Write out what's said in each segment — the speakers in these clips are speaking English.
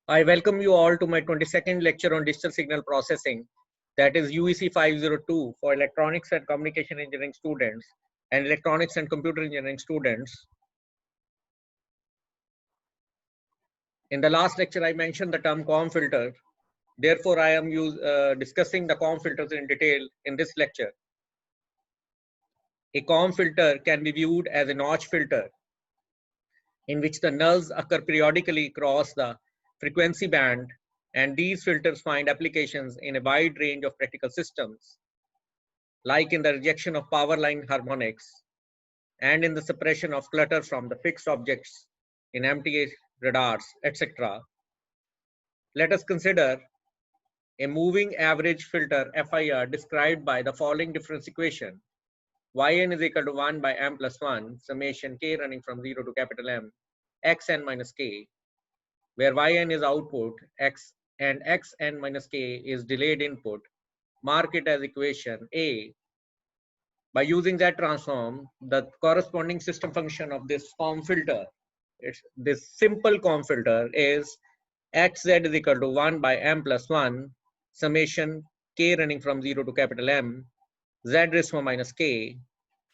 I welcome you all to my 22nd lecture on digital signal processing, that is UEC 502 for electronics and communication engineering students and electronics and computer engineering students. In the last lecture, I mentioned the term COM filter. Therefore, I am discussing the COM filters in detail in this lecture. A COM filter can be viewed as a notch filter in which the nulls occur periodically across the frequency band, and these filters find applications in a wide range of practical systems, like in the rejection of power line harmonics and in the suppression of clutter from the fixed objects in MTA radars, etc. Let us consider a moving average filter FIR described by the following difference equation. Yn is equal to 1 by m plus 1 summation k running from 0 to capital M xn minus k, where yn is output x and xn minus k is delayed input. Mark it as equation A. By using that transform, the corresponding system function of this COM filter, this simple COM filter is xz is equal to 1 by m plus 1 summation k running from 0 to capital M z raised to minus k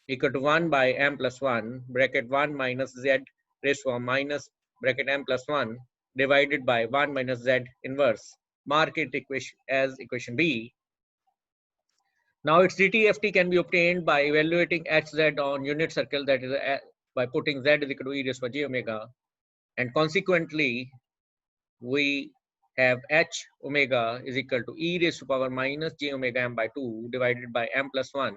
equal to 1 by m plus 1 bracket 1 minus z raised to minus bracket m plus 1 divided by 1 minus z inverse. Mark it as equation B. Now its DTFT can be obtained by evaluating Hz on unit circle, that is by putting z is equal to e raised to j omega, and consequently we have h omega is equal to e raised to power minus j omega m by 2 divided by m plus 1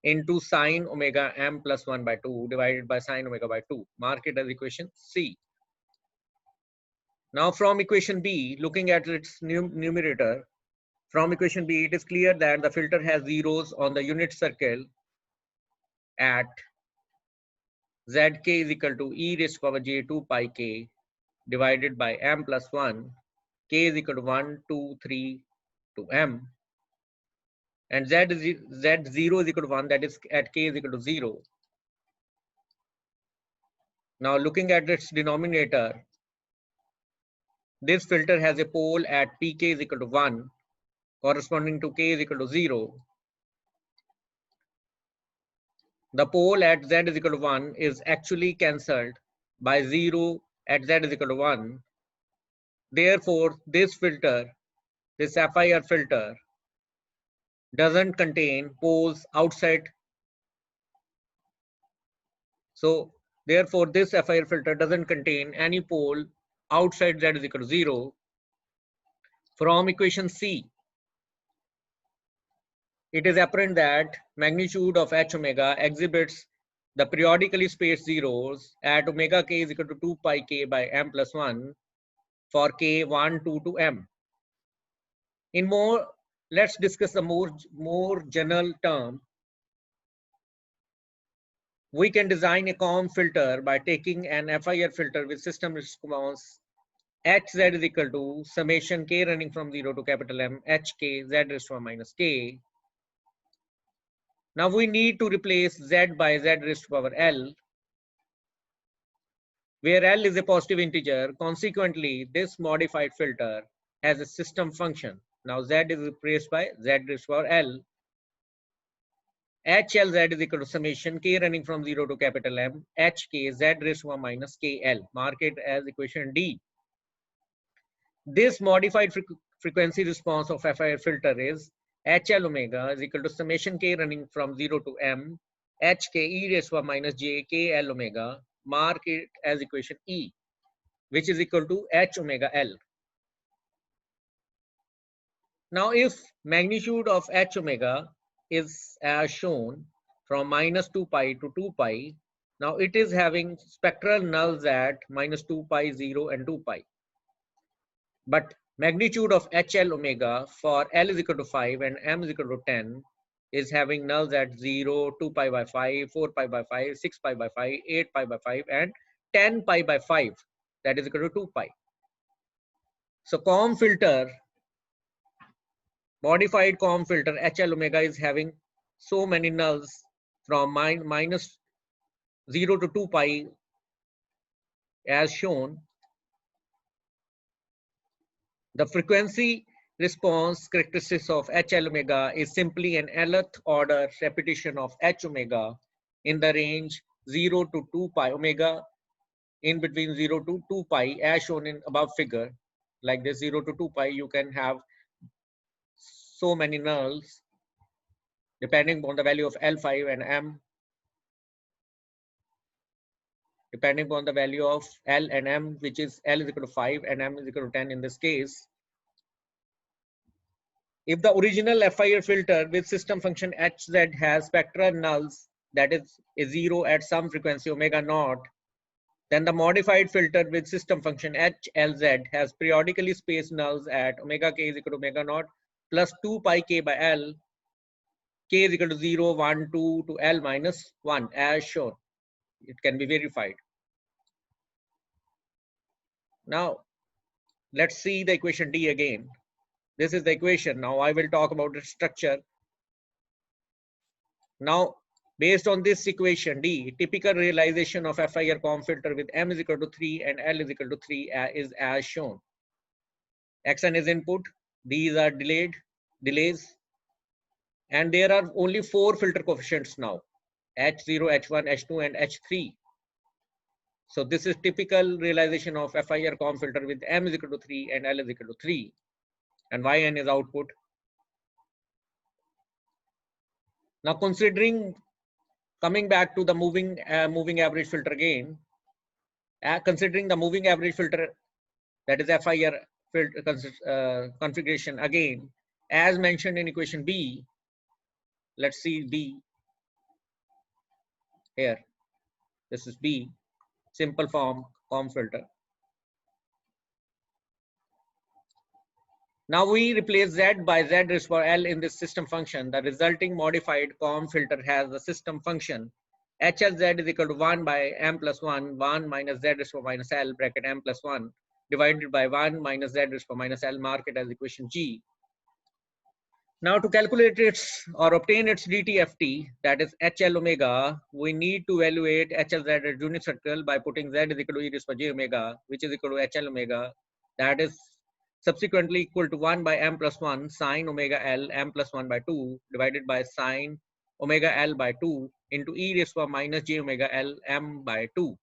into sine omega m plus 1 by 2 divided by sine omega by 2. Mark it as equation C. Now from equation B, looking at its numerator, from equation B, it is clear that the filter has zeros on the unit circle at zk is equal to e raised to power j 2 pi k divided by m plus 1, k is equal to 1, 2, 3 to m, and z0 is equal to 1, that is at k is equal to 0. Now looking at its denominator, this filter has a pole at pk is equal to 1 corresponding to k is equal to 0. The pole at z is equal to 1 is actually cancelled by 0 at z is equal to 1. Therefore, this filter, this FIR filter, doesn't contain poles outside. So therefore, this FIR filter doesn't contain any pole outside z is equal to 0. From equation C, it is apparent that magnitude of h omega exhibits the periodically spaced zeros at omega k is equal to 2 pi k by m plus 1 for k 1, 2 to m. Let's discuss the more general term. We can design a COM filter by taking an FIR filter with system response hz is equal to summation k running from 0 to capital M hk z raised to minus k. Now we need to replace z by z raised to power L, where L is a positive integer. Consequently, this modified filter has a system function. Now z is replaced by z raised to power L. HLZ is equal to summation k running from 0 to capital M hk z raised to minus kl. Mark it as equation D. This modified frequency response of FIR filter is HL omega is equal to summation k running from 0 to M hk e raised to minus j kl omega. Mark it as equation E, which is equal to h omega L. Now if magnitude of h omega is as shown from minus 2 pi to 2 pi, now it is having spectral nulls at minus 2 pi, 0 and 2 pi. But magnitude of HL omega for L is equal to 5 and M is equal to 10 is having nulls at 0, 2 pi by 5, 4 pi by 5, 6 pi by 5, 8 pi by 5 and 10 pi by 5, that is equal to 2 pi. So COM filter, modified COM filter HL omega is having so many nulls from minus 0 to 2 pi as shown. The frequency response characteristics of HL omega is simply an nth order repetition of H omega in the range 0 to 2 pi omega, in between 0 to 2 pi, as shown in above figure. Like this, 0 to 2 pi, you can have so many nulls depending on the value of L5 and M, depending on the value of L and M, which is L is equal to 5 and M is equal to 10 in this case. If the original FIR filter with system function Hz has spectral nulls, that is a 0 at some frequency omega naught, then the modified filter with system function HLZ has periodically spaced nulls at omega k is equal to omega naught plus 2 pi k by L, k is equal to 0, 1, 2 to L minus 1 as shown. It can be verified. Now, let's see the equation D again. This is the equation. Now I will talk about the structure. Now, based on this equation D, typical realization of FIR COM filter with M is equal to 3 and L is equal to 3 is as shown. Xn is input, these are delays, and there are only 4 filter coefficients now, H0, H1, H2 and H3. So this is typical realization of FIR COM filter with M is equal to 3 and L is equal to 3, and Yn is output. Now considering, coming back to the moving average filter again, considering the moving average filter, that is FIR filter configuration again, as mentioned in equation B. Let's see B here. This is B, simple form COM filter. Now we replace Z by Z raised to L in this system function. The resulting modified COM filter has the system function HLZ is equal to 1 by M plus 1, 1 minus Z raised to minus L bracket M plus 1 divided by 1 minus Z raised to minus L, mark it as equation G. Now to calculate its or obtain its DTFT, that is HL omega, we need to evaluate HLZ at unit circle by putting Z is equal to e raised to j omega, which is equal to HL omega, that is subsequently equal to 1 by M plus 1 sine omega L M plus 1 by 2 divided by sine omega L by 2 into e raised to minus j omega L M by 2.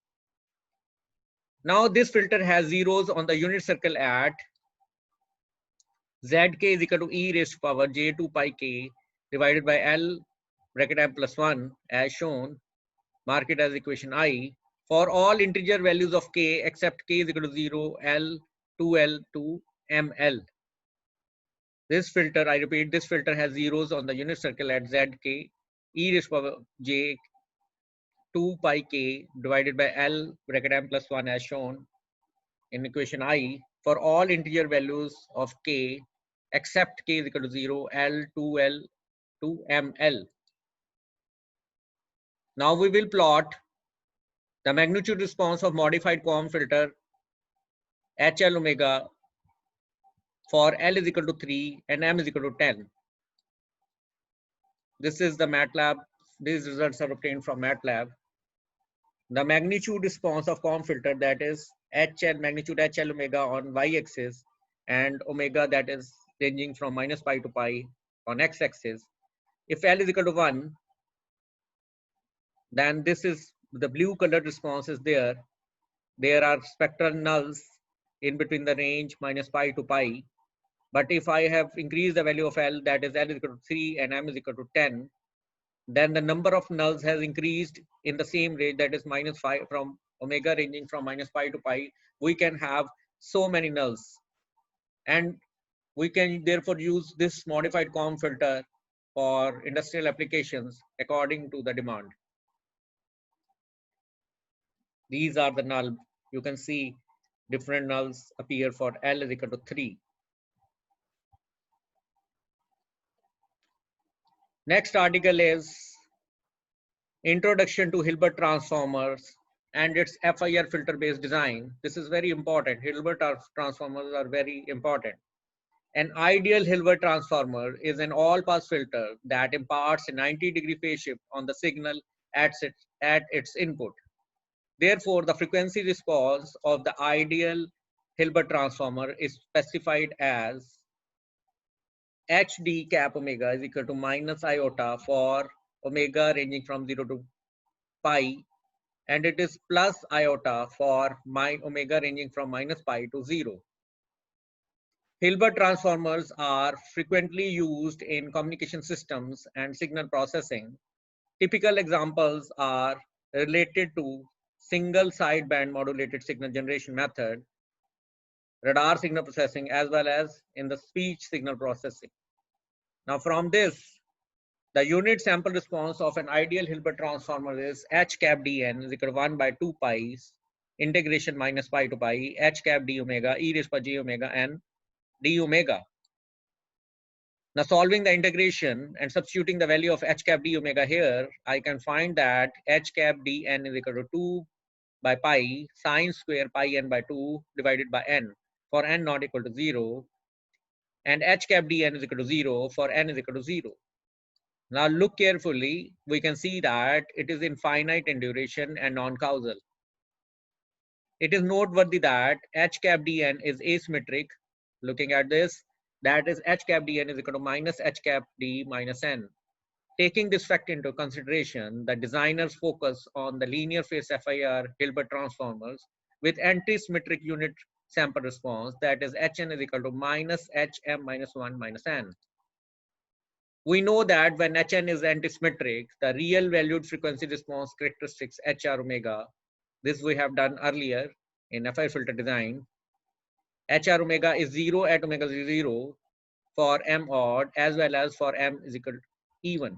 Now this filter has zeros on the unit circle at Zk is equal to e raised to power j2 pi k divided by L bracket M plus 1 as shown, mark it as equation I, for all integer values of k except k is equal to 0, L, 2L, 2, ML. This filter, I repeat, this filter has zeros on the unit circle at Zk, e raised to power j 2 pi k divided by L bracket M plus 1 as shown in equation I for all integer values of k except k is equal to 0, L, 2L, 2ML. Now we will plot the magnitude response of modified COM filter HL omega for L is equal to 3 and M is equal to 10. This is the MATLAB. These results are obtained from MATLAB. The magnitude response of COM filter, that is HL, magnitude HL omega on y-axis and omega that is ranging from minus pi to pi on x-axis. If L is equal to 1, then this is the blue colored response is there. There are spectral nulls in between the range minus pi to pi. But if I have increased the value of L, that is L is equal to 3 and M is equal to 10, then the number of nulls has increased in the same range, that is minus 5 from omega ranging from minus pi to pi. We can have so many nulls. And we can therefore use this modified COM filter for industrial applications according to the demand. These are the null. You can see different nulls appear for L is equal to 3. Next article is Introduction to Hilbert Transformers and its FIR filter based design. This is very important. Hilbert transformers are very important. An ideal Hilbert transformer is an all-pass filter that imparts a 90-degree phase shift on the signal at its input. Therefore, the frequency response of the ideal Hilbert transformer is specified as HD cap omega is equal to minus iota for omega ranging from 0 to pi, and it is plus iota for omega ranging from minus pi to 0. Hilbert transformers are frequently used in communication systems and signal processing. Typical examples are related to single sideband modulated signal generation method, radar signal processing, as well as in the speech signal processing. Now from this, the unit sample response of an ideal Hilbert transformer is h cap dn is equal to 1 by 2 pi integration minus pi to pi h cap d omega e raised by j omega n d omega. Now solving the integration and substituting the value of h cap d omega here, I can find that h cap dn is equal to 2 by pi sine square pi n by 2 divided by n for n not equal to 0, and h cap dn is equal to 0 for n is equal to 0. Now look carefully, we can see that it is infinite in duration and non-causal. It is noteworthy that h cap dn is asymmetric. Looking at this, that is h cap dn is equal to minus h cap d minus n. Taking this fact into consideration, the designers focus on the linear phase FIR Hilbert transformers with anti-symmetric unit sample response, that is Hn is equal to minus Hm minus 1 minus n. We know that when Hn is antisymmetric, the real valued frequency response characteristics Hr omega, this we have done earlier in FIR filter design, Hr omega is 0 at omega 0 for m odd as well as for m is equal to even.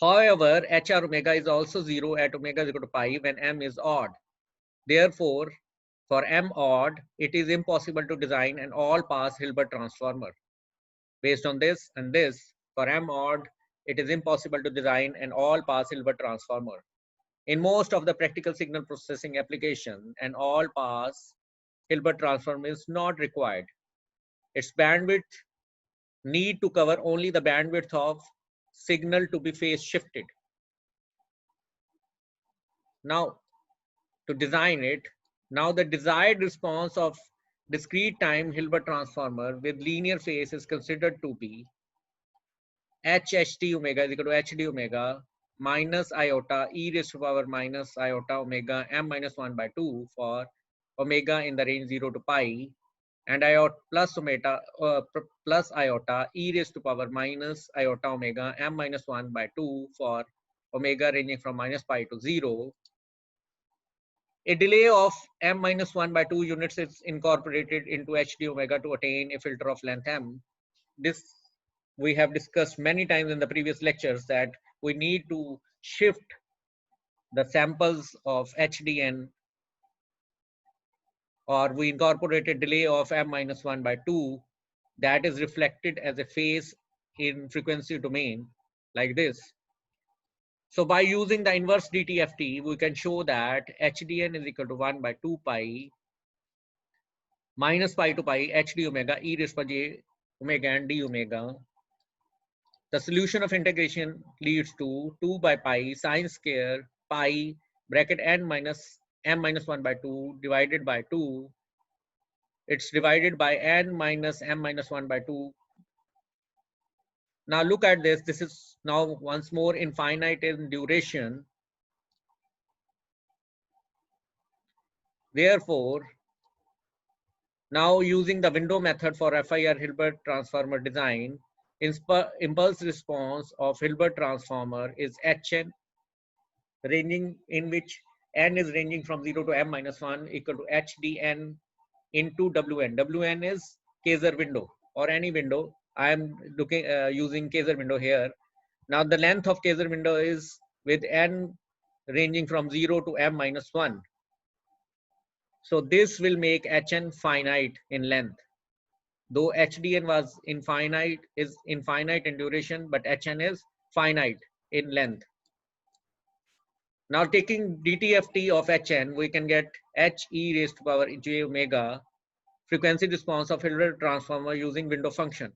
However, Hr omega is also 0 at omega is equal to pi when m is odd. Therefore, for m odd, it is impossible to design an all-pass Hilbert transformer. Based on this and this, for m odd, it is impossible to design an all-pass Hilbert transformer. In most of the practical signal processing application, an all-pass Hilbert transformer is not required. Its bandwidth need to cover only the bandwidth of signal to be phase shifted. Now, to design it, now the desired response of discrete time Hilbert transformer with linear phase is considered to be HHT omega is equal to HD omega minus iota e raised to power minus iota omega m minus 1 by 2 for omega in the range 0 to pi, and iota plus iota e raised to power minus iota omega m minus 1 by 2 for omega ranging from minus pi to 0. A delay of m minus 1 by 2 units is incorporated into HD omega to attain a filter of length m. This we have discussed many times in the previous lectures, that we need to shift the samples of HDN, or we incorporate a delay of m minus 1 by 2 that is reflected as a phase in frequency domain like this. So by using the inverse DTFT, we can show that HDN is equal to 1 by 2 pi minus pi to pi HD omega e raised by j omega and d omega. The solution of integration leads to 2 by pi sine square pi bracket n minus m minus 1 by 2 divided by 2. It's divided by n minus m minus 1 by 2. Now look at this. This is now once more infinite in duration. Therefore, now using the window method for FIR Hilbert transformer design, impulse response of Hilbert transformer is Hn, ranging in which n is ranging from 0 to m minus 1 equal to hdn into wn. Wn is Kaiser window or any window. I am looking using Kaiser window here. Now the length of Kaiser window is with n ranging from 0 to m minus 1. So this will make Hn finite in length. Though HDN was infinite in duration, but Hn is finite in length. Now taking DTFT of Hn, we can get H e raised to power j omega frequency response of Hilbert transformer using window function.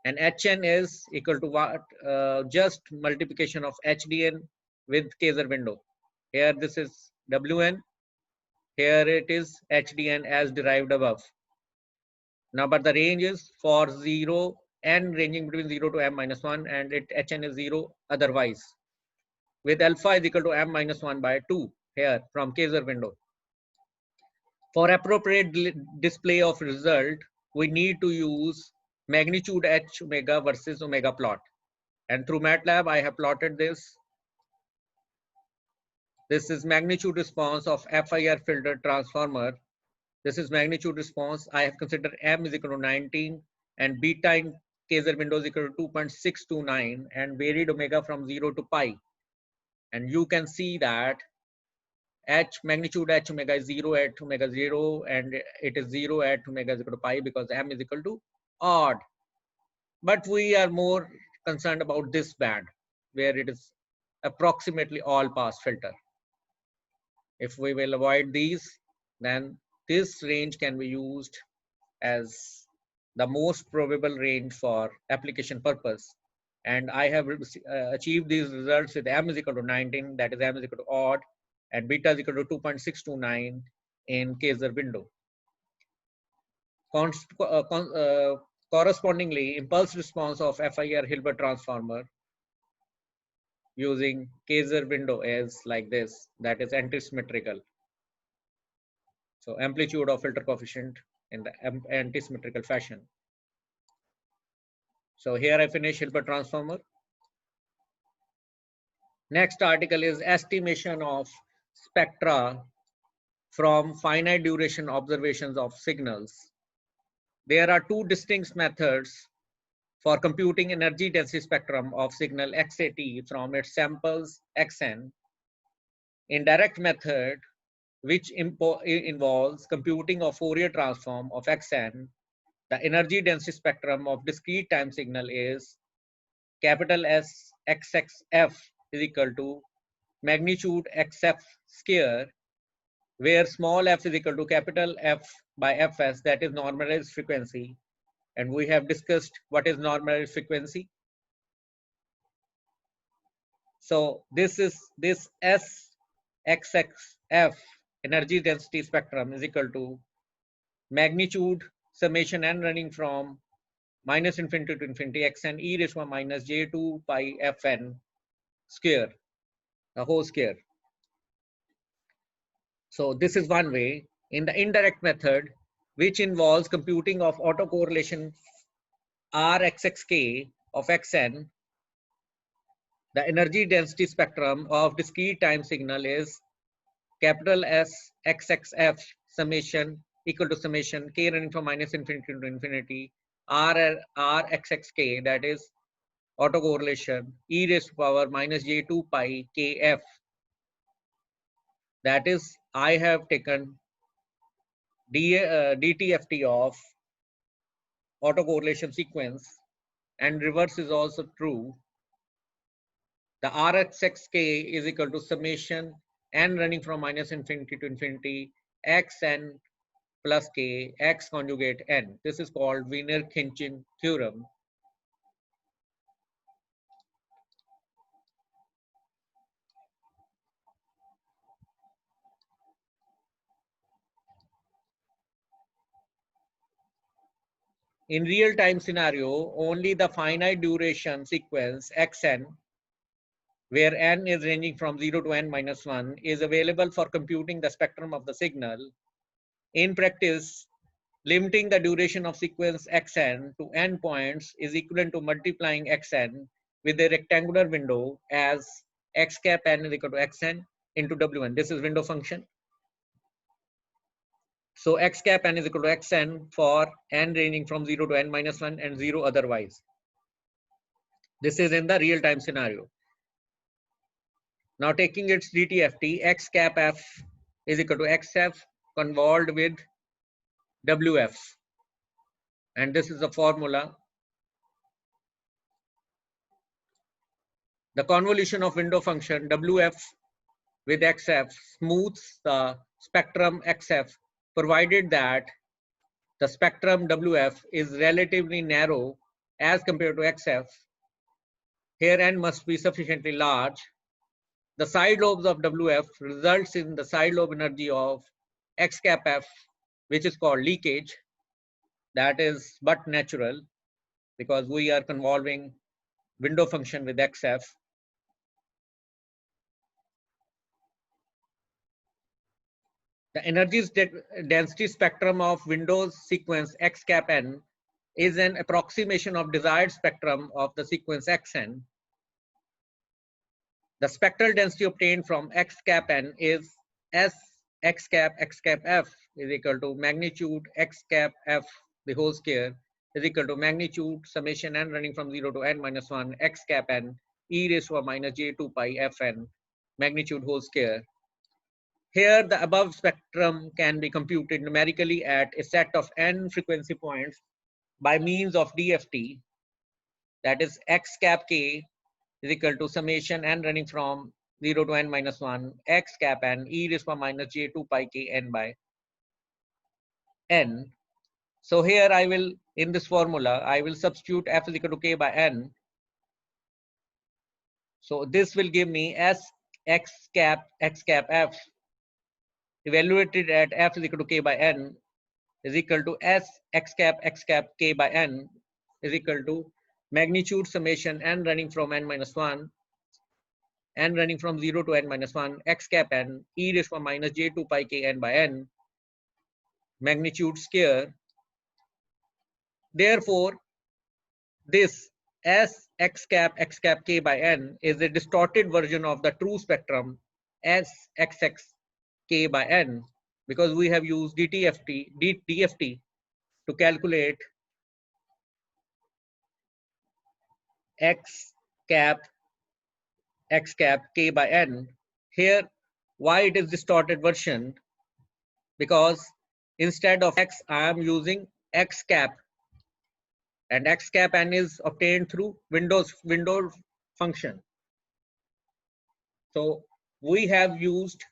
And Hn is equal to what? Just multiplication of HDN with Kaiser window. Here this is Wn Here it is HDN as derived above. Now, but the range is for 0, n ranging between 0 to m minus 1, and Hn is 0 otherwise, with alpha is equal to m minus 1 by 2 here from Kaiser window. For appropriate display of result, we need to use magnitude H omega versus omega plot. And through MATLAB, I have plotted this. This is magnitude response of FIR filter transformer. This is magnitude response. I have considered M is equal to 19 and beta in Kaiser window is equal to 2.629 and varied omega from 0 to pi. And you can see that magnitude H omega is 0 at omega 0 and it is 0 at omega is equal to pi because M is equal to odd. But we are more concerned about this band where it is approximately all pass filter. If we will avoid these, then this range can be used as the most probable range for application purpose. And I have achieved these results with M is equal to 19, that is M is equal to odd, and beta is equal to 2.629 in Kaiser window. Correspondingly, impulse response of FIR Hilbert transformer using Kaiser window is like this, that is antisymmetrical. So amplitude of filter coefficient in the antisymmetrical fashion. So here I finish Hilbert transformer. Next article is estimation of spectra from finite duration observations of signals. There are two distinct methods for computing energy density spectrum of signal XAT from its samples Xn. Indirect method, which involves computing of Fourier transform of Xn, the energy density spectrum of discrete time signal is capital S XXF is equal to magnitude XF square, where small f is equal to capital F by Fs, that is normalized frequency. And we have discussed what is normalized frequency. So this SXXF energy density spectrum is equal to magnitude summation n running from minus infinity to infinity xn e raised to minus j2 pi fn square, the whole square. So this is one way. In the indirect method, which involves computing of autocorrelation Rxxk of xn, the energy density spectrum of discrete time signal is capital S XXF summation equal to summation k running from minus infinity to infinity Rxxk, that is autocorrelation e raised to power minus j2 pi kf. That is, I have taken DTFT of autocorrelation sequence, and reverse is also true. The Rxxk is equal to summation n running from minus infinity to infinity xn plus k x conjugate n. This is called Wiener-Khinchin theorem. In real-time scenario, only the finite duration sequence xn, where n is ranging from 0 to n minus 1, is available for computing the spectrum of the signal. In practice, limiting the duration of sequence xn to n points is equivalent to multiplying xn with a rectangular window as x cap n is equal to xn into wn. This is window function. So x cap n is equal to xn for n ranging from 0 to n minus 1 and 0 otherwise. This is in the real-time scenario. Now taking its DTFT, x cap f is equal to xf convolved with wf. And this is the formula. The convolution of window function wf with xf smooths the spectrum xf, provided that the spectrum wf is relatively narrow as compared to xf. Here n must be sufficiently large. The side lobes of wf results in the side lobe energy of x cap f, which is called leakage. That is but natural because we are convolving window function with xf. The energy density spectrum of Window's sequence x cap n is an approximation of desired spectrum of the sequence xn. The spectral density obtained from x cap n is S x cap f is equal to magnitude x cap f the whole square is equal to magnitude summation n running from 0 to n minus 1 x cap n e raised to a minus j 2 pi fn magnitude whole square. Here, the above spectrum can be computed numerically at a set of n frequency points by means of DFT, that is x cap k is equal to summation n running from 0 to n minus 1 x cap n e raised to minus j 2 pi k n by n. So here I will, in this formula, I will substitute f is equal to k by n. So this will give me s x cap f evaluated at f is equal to k by n is equal to s x cap k by n is equal to magnitude summation n running from n minus 1 n running from 0 to n minus 1 x cap n e raised to minus j 2 pi k n by n magnitude square. Therefore, this s x cap k by n is a distorted version of the true spectrum s xx k by n because we have used DFT to calculate x cap k by n. Here, why it is distorted version? Because instead of x, I am using x cap, and x cap n is obtained through window function. So we have used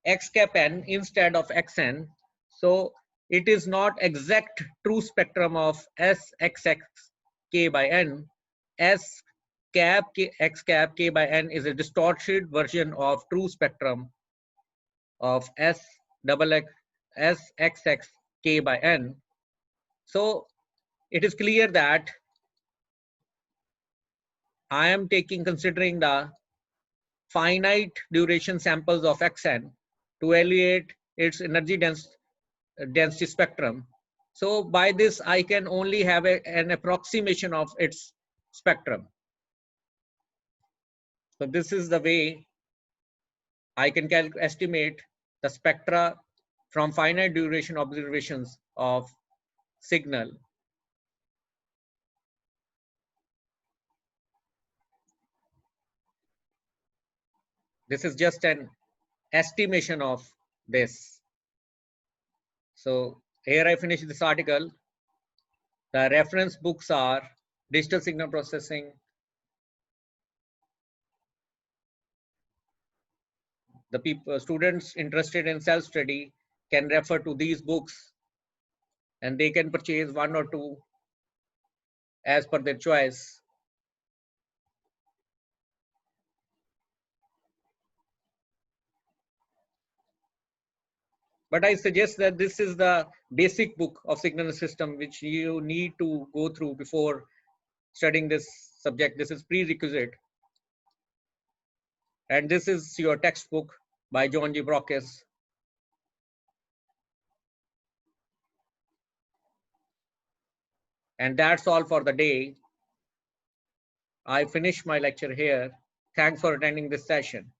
x cap n instead of xn. So it is not exact true spectrum of sxx k by n. S cap x cap k by n is a distorted version of true spectrum of sxx k by n. So it is clear that I am considering the finite duration samples of xn to evaluate its energy density spectrum. So by this, I can only have an approximation of its spectrum. So this is the way I can estimate the spectra from finite duration observations of signal. This is just an estimation of this. So here I finish this article. The reference books are Digital Signal Processing, the students interested in self-study can refer to these books, and they can purchase one or two as per their choice. But I suggest that this is the basic book of signal system which you need to go through before studying this subject. This is prerequisite. And this is your textbook by John G. Brockes. And that's all for the day. I finish my lecture here. Thanks for attending this session.